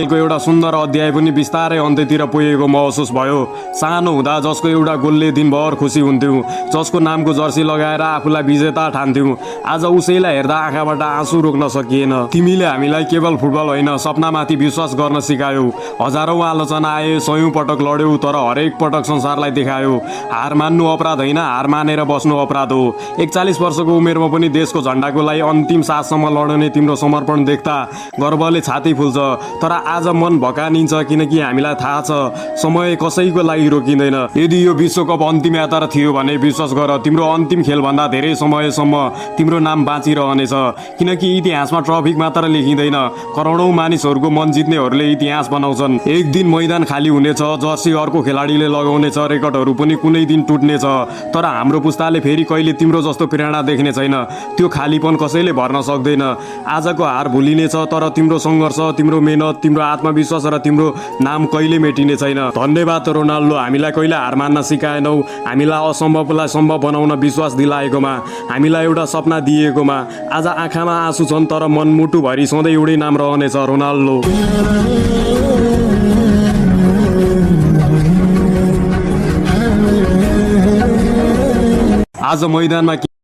को एउटा सुन्दर अध्याय पनि बिस्तारै अन्त्यतिर पुगेको महसुस भयो। सानो हुँदा जसको एउटा गोलले दिनभर खुसी हुन्थ्यौँ, जसको नामको जर्सी लगाएर आफूलाई विजेता ठान्थ्यौँ, आज उसैलाई हेर्दा आँखाबाट आँसु रोक्न सकिएन। तिमीले हामीलाई केवल फुटबल होइन, सपनामाथि विश्वास गर्न सिकायौ। हजारौं आलोचना आए, सयौं पटक लड्यौ, तर हरेक पटक संसारलाई देखायौ हार मान्नु अपराध होइन, हार मानेर बस्नु अपराध हो। 41 वर्षको उमेरमा पनि देशको झण्डाको लागि अन्तिम साससम्म लड्ने तिम्रो समर्पण देख्दा गर्वले छाती फुल्छ। तर आज मन भकानिन्छ, किनकि हामीलाई थाहा छ समय कसैको लागि रोकिँदैन। यदि यो विश्वकप अन्तिम यात्रा थियो भने विश्वास गर, तिम्रो अन्तिम खेलभन्दा धेरै समयसम्म तिम्रो नाम बाँचिरहनेछ। किनकि इतिहासमा ट्रफी मात्र लेखिँदैन, करोडौं मानिसहरूको मन जित्नेहरूले इतिहास बनाउँछन्। एक दिन मैदान खाली हुनेछ, जर्सी अर्को खेलाडीले लगाउनेछ, रेकर्डहरू पनि कुनै दिन टुट्नेछ। तर हाम्रो पुस्ताले फेरि कहिले तिम्रो जस्तो प्रेरणा देख्ने छैन। त्यो खालीपन कसैले भर्न सक्दैन। आजको हार भुलिनेछ, तर तिम्रो सङ्घर्ष, तिम्रो मेहनत, तिम्रो आत्मविश्वास र तिम्रो नाम कहिले मेटिने छैन। धन्यवाद रोनाल्डो, हामीलाई कहिले हार मान्न सिकाएनौ, हामीलाई असम्भवलाई सम्भव बनाउन विश्वास दिलाएकोमा, हामीलाई एउटा सपना दिएकोमा। आज आँखामा आँसु छन्, तर मनमुटुभरि सधैँ एउटै नाम रहनेछ, रोनाल्डो। आज मैदानमा